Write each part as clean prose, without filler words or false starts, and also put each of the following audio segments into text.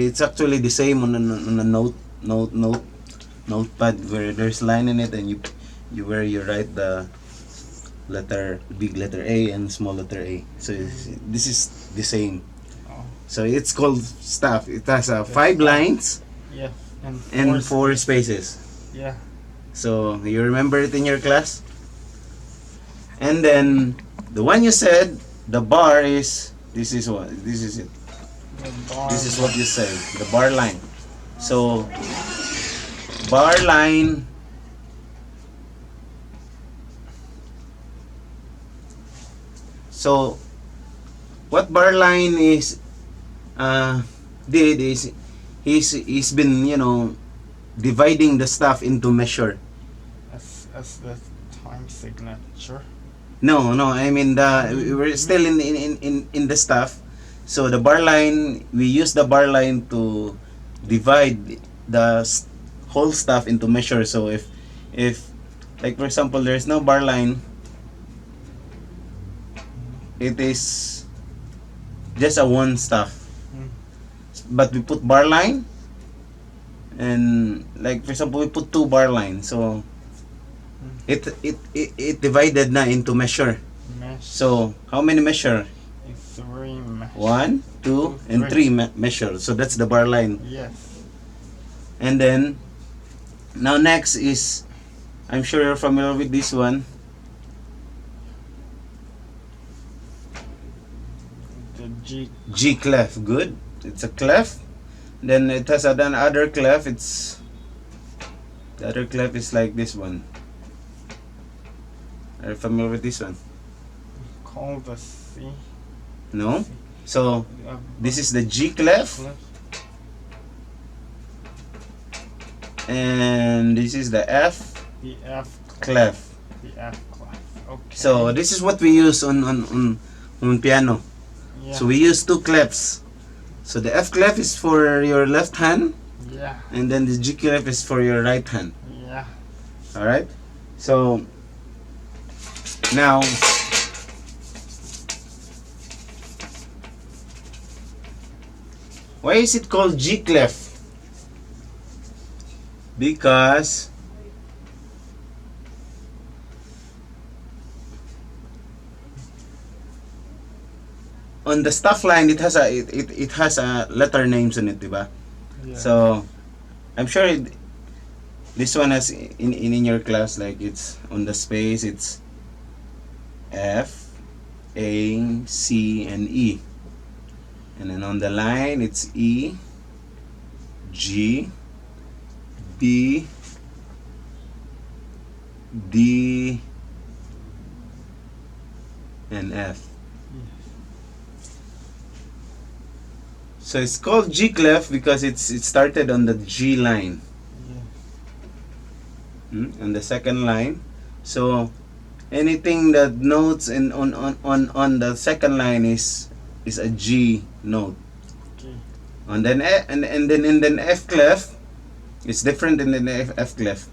It's actually the same on a notepad where there's line in it, and you where you write the big letter A and small letter A. So this is the same. Oh, So it's called staff. It has the 5 staff. lines Yeah, and 4 spaces. spaces. Yeah. So you remember it in your class? And then the one you said, the bar is this is it. The bar. This is what you say, the bar line. So bar line, so what bar line is did is he's been, dividing the stuff into measure. As the time signature. No, I mean we're still in the stuff. So the bar line, we use the bar line to divide the whole stuff into measure. So if like for example there's no bar line, it is just a one stuff. But we put bar line, and like for example we put 2 bar lines, so it divided na into measure. Mesh. So how many measure? 3 mesh. 1, 2, and 3 measure. So that's the bar line. Yes. And then now next is, I'm sure you're familiar with this one, The G clef. Good, it's a clef. Then it has another clef. The other clef is like this one. Are you familiar with this one? called the C. No? So Uh, this is the G clef, and this is the F The F. clef. The F clef. Okay. So this is what we use on piano. Yeah. So we use 2 clefs. So the F clef is for your left hand, Yeah. and then the G clef is for your right hand. Yeah. All right. So now why is it called G clef? Because on the staff line it has a letter names in it, diba? Yeah. So I'm sure this one has in your class, like it's on the space, it's F, A, C, and E. And then on the line it's E, G, B, D, and F. So it's called G clef because it started on the G line. On the second line. So anything that notes on the second line is a G note. Okay. And then F clef is different than the F clef.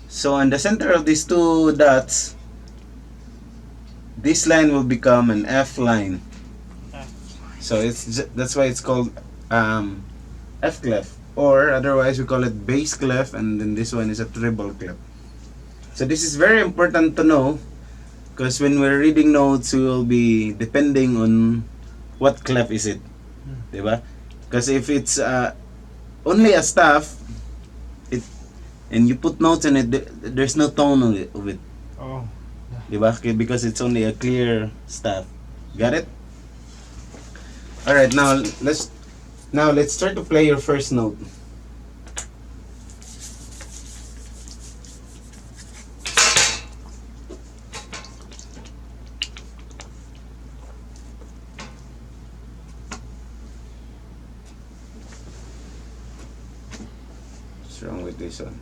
So on the center of these 2 dots, this line will become an F line. So that's why it's called F clef, or otherwise we call it bass clef, and then this one is a treble clef. So this is very important to know, because when we're reading notes we will be depending on what clef is it, diba? Because if it's only a staff, and you put notes in it, there's no tone of it. Oh. Diba? Because it's only a clear staff. Got it? Alright, now let's try to play your first note. What's wrong with this one?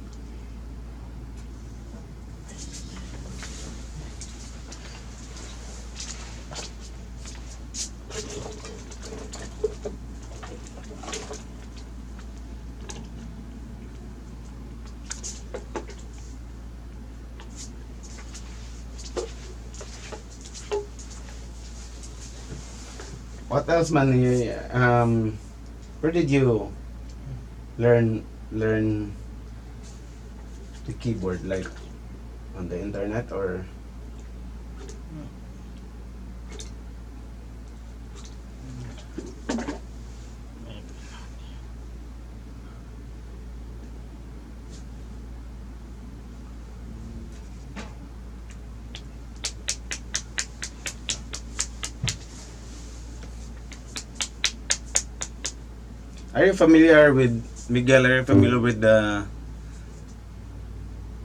What else, man? Where did you learn the keyboard? Like on the internet or? Maybe. Are you familiar with Miguel? Are you familiar with the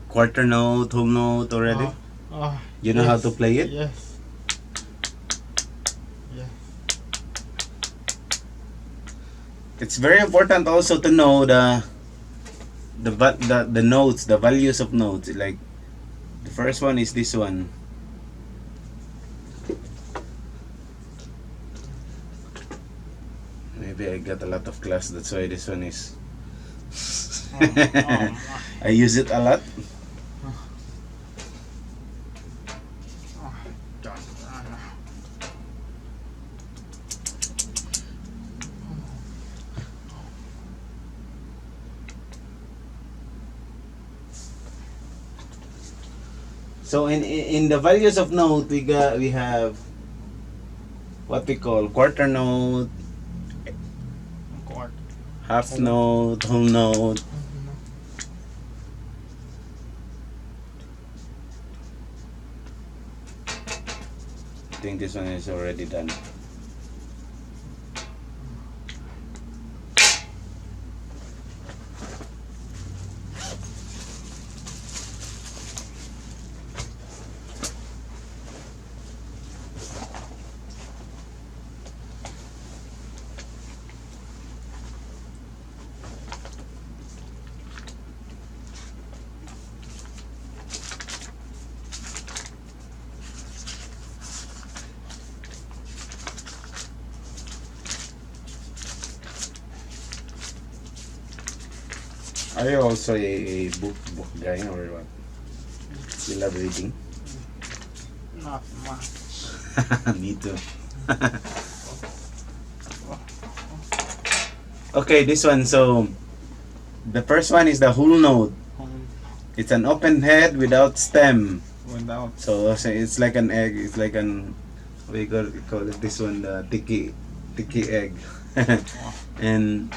quarter note, whole note already? You know how to play it? Yes. Yes. It's very important also to know the notes, the values of notes. Like the first one is this one. Maybe I got a lot of class, that's why this one is. I use it a lot. God. So in the values of note, we have what we call quarter note, God. half note, whole note. I think this one is already done. Are you also a book guy or what? You love reading? Not much. Me too. Okay, this one. So the first one is the whole note. It's an open head without stem. Without. So it's like an egg. It's like an we call it this one the tiki egg. And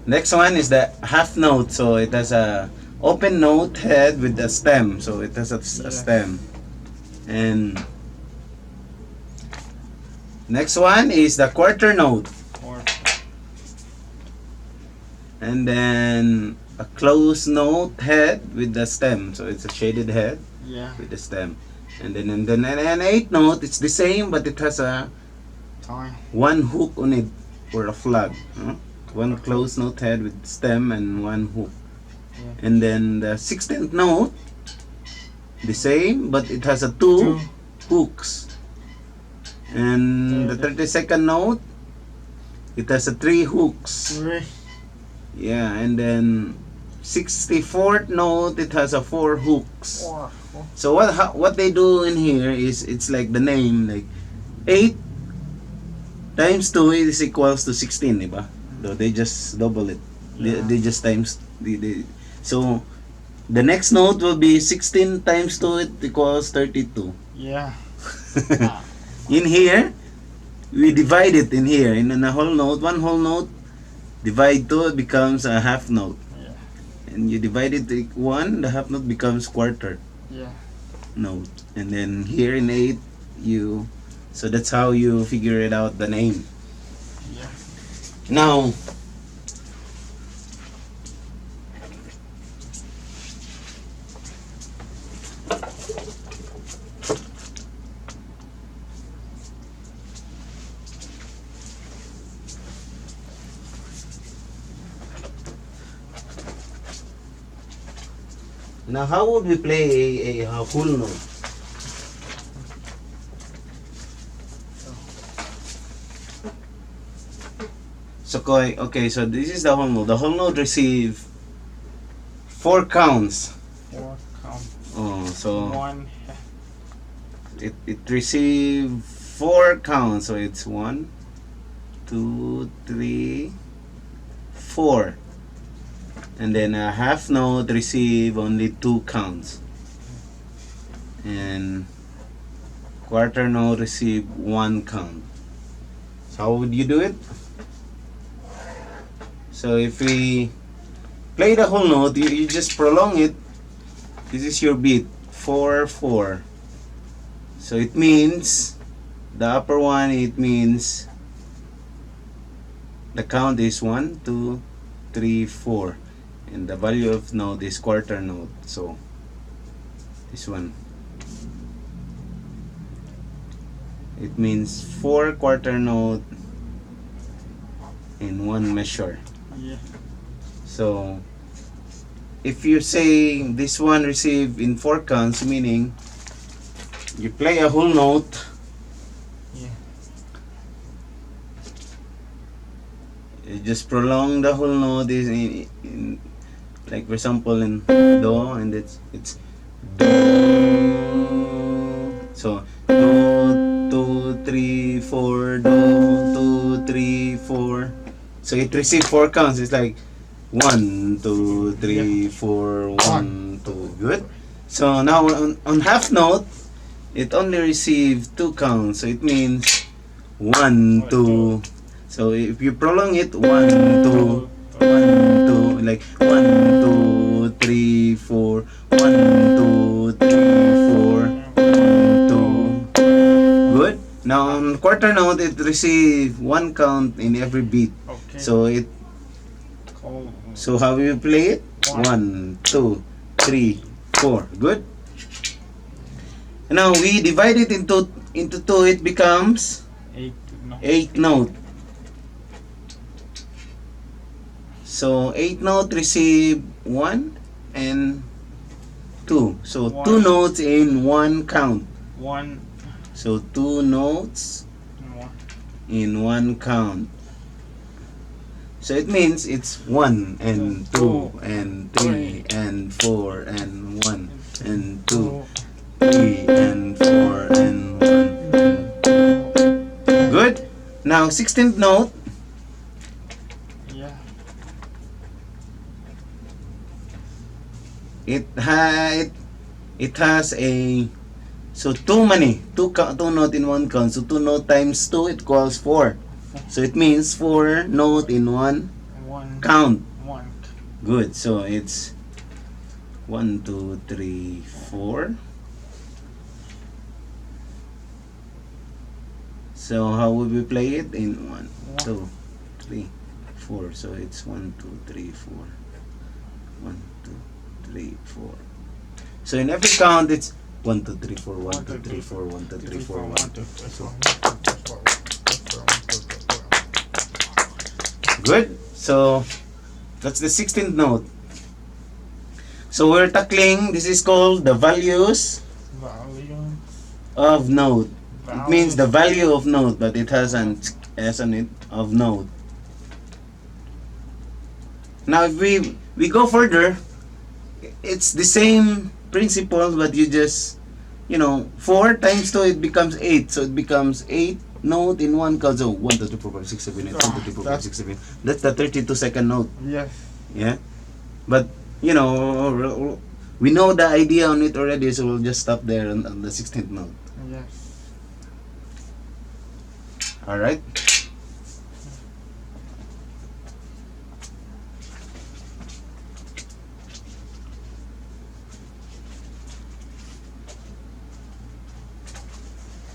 next one is the half note. So it has a open note head with a stem. So it has a stem. And next one is the quarter note. Or And then a closed note head with the stem. So it's a shaded head yeah. with the stem. And then an eighth note, it's the same but it has a Time. one hook on it or a flag. Huh? One closed note head with stem and one hook. Yeah. And then the 16th note, the same but it has a two hooks. And the 32nd note, it has a three hooks. Three. Yeah, and then 64th note, it has a four hooks. Four. So what they do in here is it's like the name, like 8 times 2 is equals to 16, diba? So they just double it. Yeah. They just times so the next note will be 16 times 2 it equals 32. Yeah. In here, we divide it in here in a whole note. One whole note divide 2 it becomes a half note. Yeah. And you divide it to 1, the half note becomes quarter Yeah. note. And then here in 8 so that's how you figure it out, the name. Yeah. Now how would we play a full note? So okay, so this is the whole note. The whole note receive 4 counts. 4 count. Oh, so One. it receive 4 counts. So it's 1, 2, 3, 4. And then a half note receive only 2 counts. And quarter note receive 1 count. So how would you do it? So if we play the whole note, you just prolong it. This is your beat, 4, 4. So it means, the upper one, it means the count is 1, 2, 3, 4. And the value of note is quarter note. So this one. It means 4 quarter note in 1 measure. Yeah. So if you say this one receive in 4 counts, meaning you play a whole note, Yeah. you just prolong the whole note is in like for example in do, and it's do. So do, 2, 3, 4, do, 2, 3, 4. So it receives 4 counts. It's like 1, 2, 3, 4, 1, 2. Good. So now on half note, it only receives 2 counts. So it means 1, 2. So if you prolong it, 1, 2, 1, 2, like 1, 2, 3, 4, 1, 2, 3, 4, 1, 2. Good. Now on quarter note, it receives 1 count in every beat. Okay. So how you play it? 1, 2, 3, 4. Good. Now we divide it into 2. It becomes 8. No. 8 note. So 8 note receive 1 and 2. So 2 notes in 1 count. 1. So 2 notes 1. in 1 count. So it means it's 1 and 2 and 3 and 4 and 1 and 2, 3 and 4 and 1. Good. Now 16th note. Yeah. It has a, so too many, two note in 1 count. So 2 note times 2 it equals 4. So it means 4 note in 1 1. count. 1. Good. So it's 1, 2, 3, 4. So how would we play it? In 1, 2, 3, 4. So it's 1, 2, 3, 4. 1, 2, 3, 4. So in every count it's 1, 2, 3, 4, 1, 2, 3, 4, 1, 2, 3, 4, 1, 2, 3, 4. Good. So that's the 16th note. So we're tackling, this is called the values Value. of note. It means the value of note, but it has an S on it of note. Now if we go further, it's the same principle, but you just, 4 times 2 it becomes 8. So it becomes 8 note in 1 count. So 1, 2, 3, 4, 5, 6, 7, 8, 1, 2, 3, 4, 5, 6, 7. That's the 32-second note. Yes. Yeah. But we know the idea on it already, so we'll just stop there on the 16th note. Yes. Alright?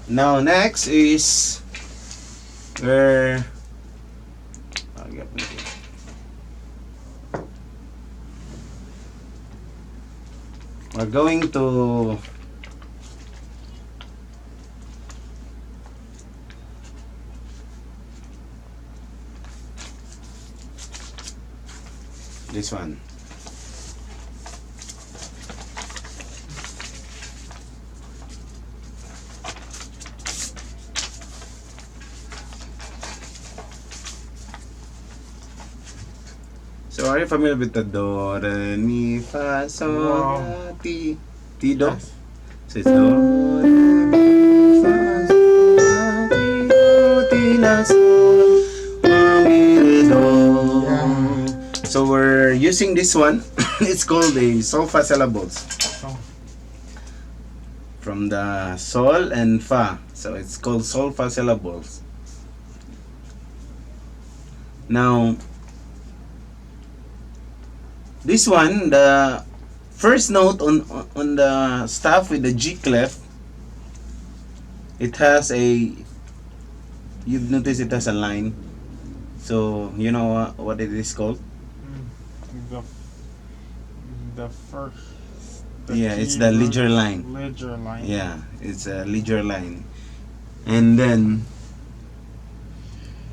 Now next is where we're going to this one. So are you familiar with the do, re, mi, fa, sol, la, ti, do? Yes. So it's do, re, mi, fa, sol, la, using this one, it's called the solfa syllables. So, From the sol and fa. So it's called solfa syllables. Now, this one, the first note on the staff with the G clef, it has a, you've noticed it has a line. So you know what it is called? the first. Yeah, it's key the word, ledger line. Ledger line. Yeah, it's a ledger line. And then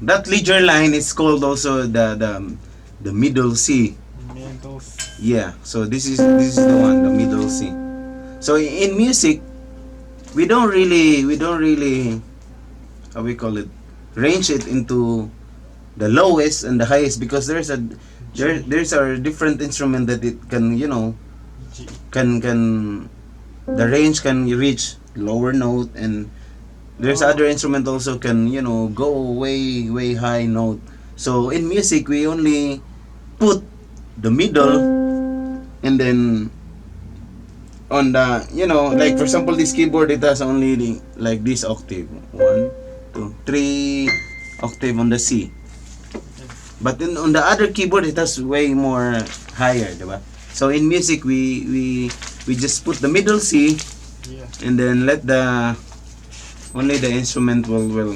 that ledger line is called also the middle C. Middle C. Yeah, so this is the one, the middle C. So in music, we don't really how we call it, range it into the lowest and the highest, because there's a different instrument that it can, you know, G. can the range can reach lower note, and there's Oh. other instrument also can, you know, go way high note. So in music we only put the middle, and then on the, you know, like for example this keyboard, it has only like this octave, 1 2 3 octave on the C. But then on the other keyboard it has way more higher, diba? So in music we just put the middle C, Yeah. and then let the only the instrument will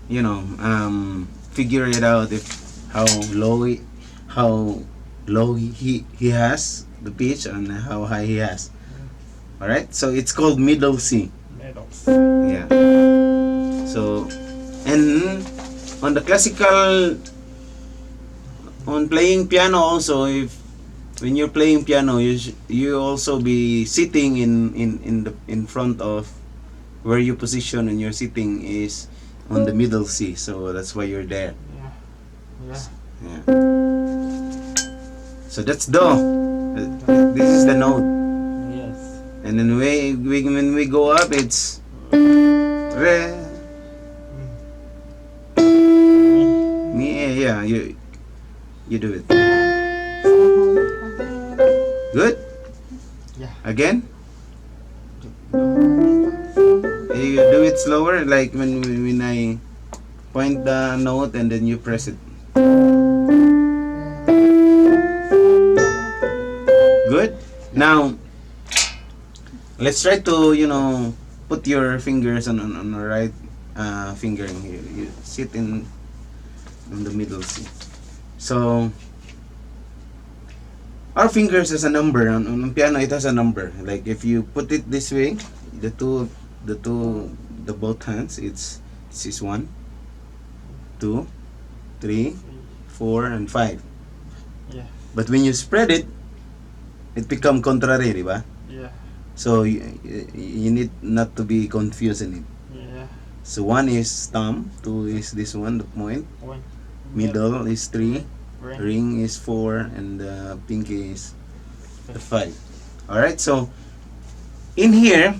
you know, figure it out if how low he has the pitch and how high he has. All right, so it's called middle C. Middle C. Yeah. So, and on the classical, on playing piano also, if when you're playing piano, you also be sitting in front of where you position, and your sitting is on the middle C. So that's why you're there. Yeah. Yeah. Yeah. So that's do. This is the note. Yes. And then when we go up, it's re, mi. Yeah, you do it. Good. Yeah. Again. You do it slower, like when I point the note and then you press it. Good. Now, let's try to, you know, put your fingers on the right finger in here. You sit in the middle seat. So, our fingers has a number. On piano, it has a number. Like if you put it this way, the both hands, it's 1, 2, 3, 4, and 5. Yeah. But when you spread it, it become contrary, di ba? Yeah. So you need not to be confused in it. Yeah. So 1 is thumb, 2 is this one, the point, One. middle is 3, Ring. ring is 4, and the pinky is the 5. Alright, so in here,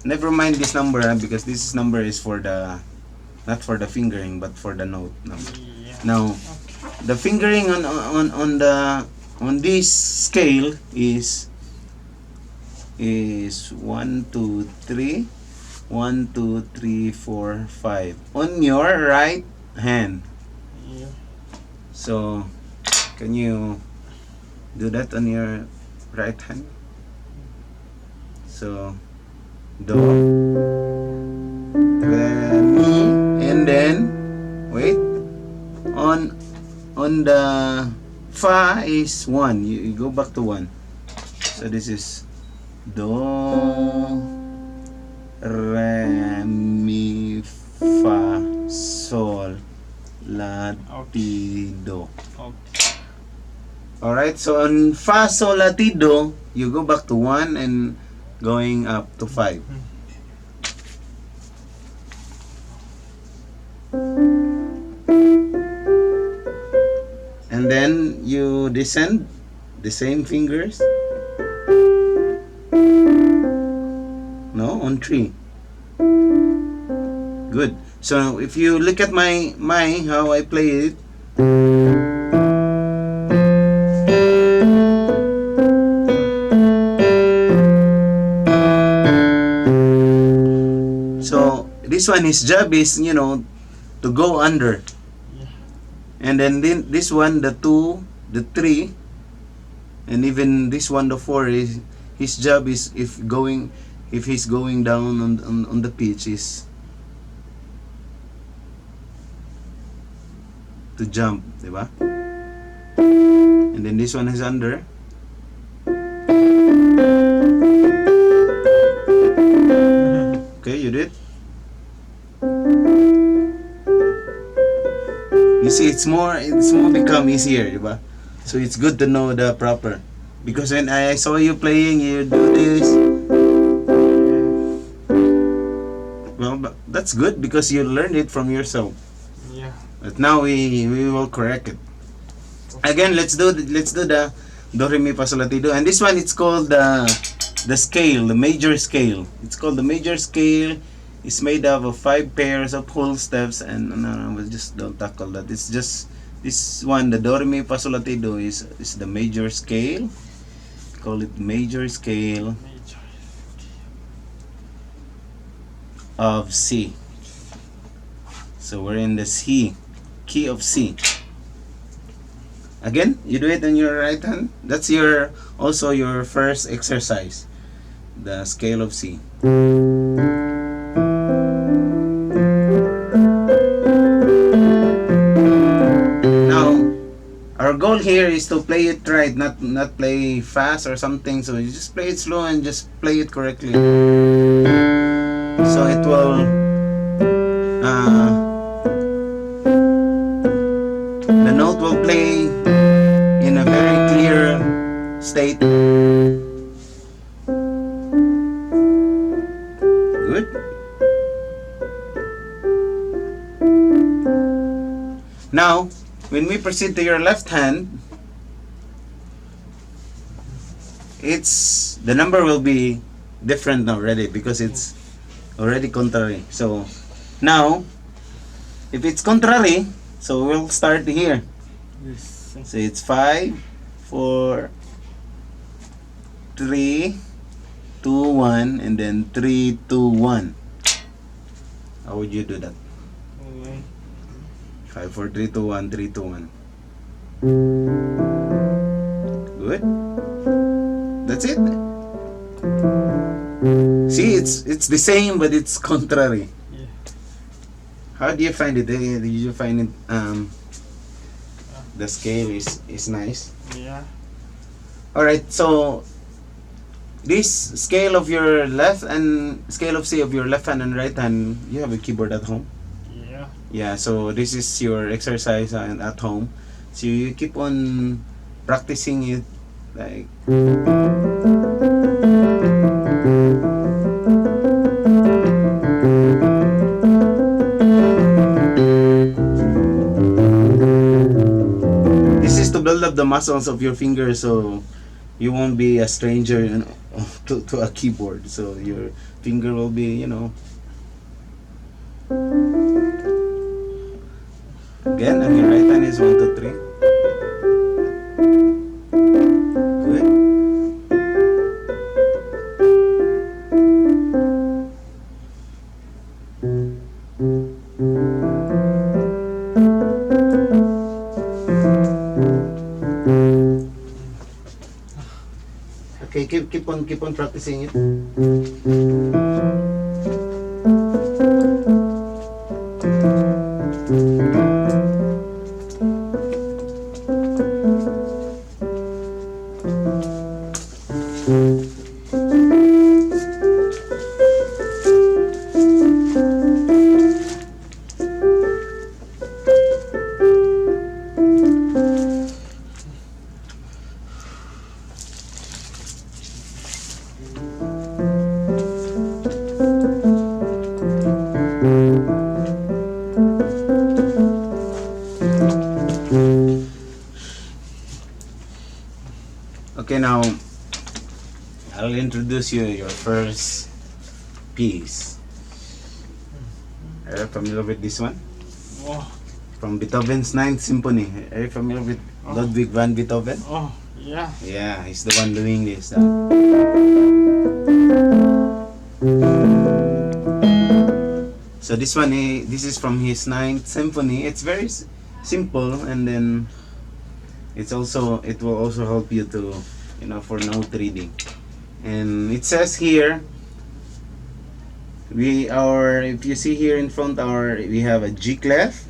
never mind this number, because this number is for the, not for the fingering, but for the note number. Yeah. Now, the fingering on this scale is 1 2 3 1 2 3 4 5 on your right hand. Yeah. So can you do that on your right hand? So do, re, mi, and then wait, on the fa is 1. You go back to 1. So this is do, re, mi, fa, sol, la, ti, do. Okay. Alright, so on fa, sol, la, ti, do, you go back to 1 and going up to 5. And then you descend the same fingers. No, on 3. Good. So if you look at my how I play it, So this one, his job is, you know, to go under. Yeah. And then this one, the 2, the 3, and even this one, the 4, is his job is if he's going down on the pitch is to jump, diba? And then this one is under. Okay, you did. You see, it's more become easier, diba? So it's good to know the proper. Because when I saw you playing, you do this. Well, but that's good because you learned it from yourself. Yeah. But now we will correct it. Again, let's do the do re mi fa sol la ti do. And this one, it's called the scale, the major scale. It's called the major scale. It's made up of 5 pairs of whole steps, and no, we just don't tackle that. It's just this one, the do re mi fa sol la ti do is the major scale. Call it major scale Major. of C. So we're in the C, key of C. Again, you do it on your right hand. That's your also your first exercise, the scale of C. Now, our goal here is to play it right, not play fast or something. So you just play it slow and just play it correctly. So it will the note will play in a very clear state. Good. Now, when we proceed to your left hand, the number will be different already because it's already contrary. So now, if it's contrary, so we'll start here. Yes. So it's 5, 4, 3, 2, 1, and then 3, 2, 1. How would you do that? Okay. 5, 4, 3, 2, 1, 3, 2, 1. Good. That's it. See, it's the same, but it's contrary. Yeah. How do you find it? Did you find it? The scale is nice. Yeah. All right. So this scale of your left and scale of C of your left hand and right hand, you have a keyboard at home. Yeah. Yeah. So this is your exercise at home. So you keep on practicing it, like. This is to build up the muscles of your fingers, so you won't be a stranger, you know, to a keyboard. So your finger will be, you know. Again, on your right hand is 1, 2, 3. Good. Okay, keep on practicing it. Okay, now I'll introduce you your first piece. Are you familiar with this one? Oh. from Beethoven's Ninth Symphony. Are you familiar with Ludwig van Beethoven? Oh, yeah. Yeah, he's the one doing this. So this one, this is from his Ninth Symphony. It's very simple, and then it will also help you to, for note reading. And it says here, if you see here in front, we have a G clef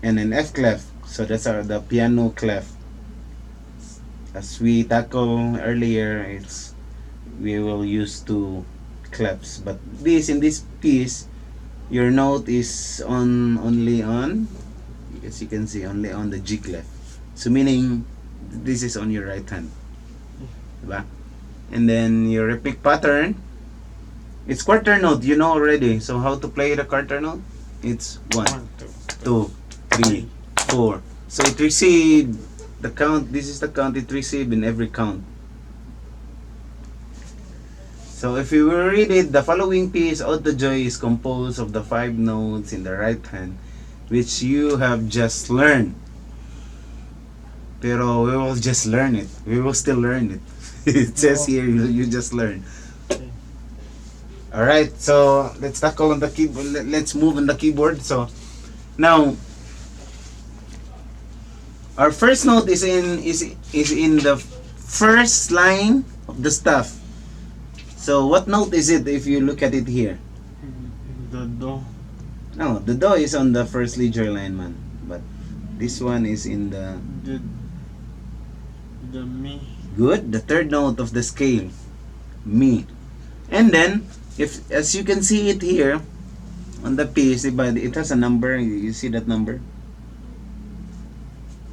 and an F clef. So that's the piano clef. As we tackled earlier, we will use two clefs. But in this piece, your note is only on, as you can see, only on the G clef. So meaning this is on your right hand, diba? And then your repique pattern, it's quarter note, you know already. So how to play the quarter note? It's 1, 2, 3, 4. So it received the count. This is the count it received in every count. So if you will read it, the following piece, Ode to Joy, is composed of the 5 notes in the right hand, which you have just learned. Pero we will just learn it. We will still learn it. It says here, you just learn. Alright, so let's tackle on the keyboard. Let's move on the keyboard. So now, our first note is in the first line of the staff. So what note is it if you look at it here? The do. No, the do is on the first lead alignment, but this one is in the Mi. good, the third note of the scale, Mi. And then, as you can see it here on the piece, it has a number. You see that number?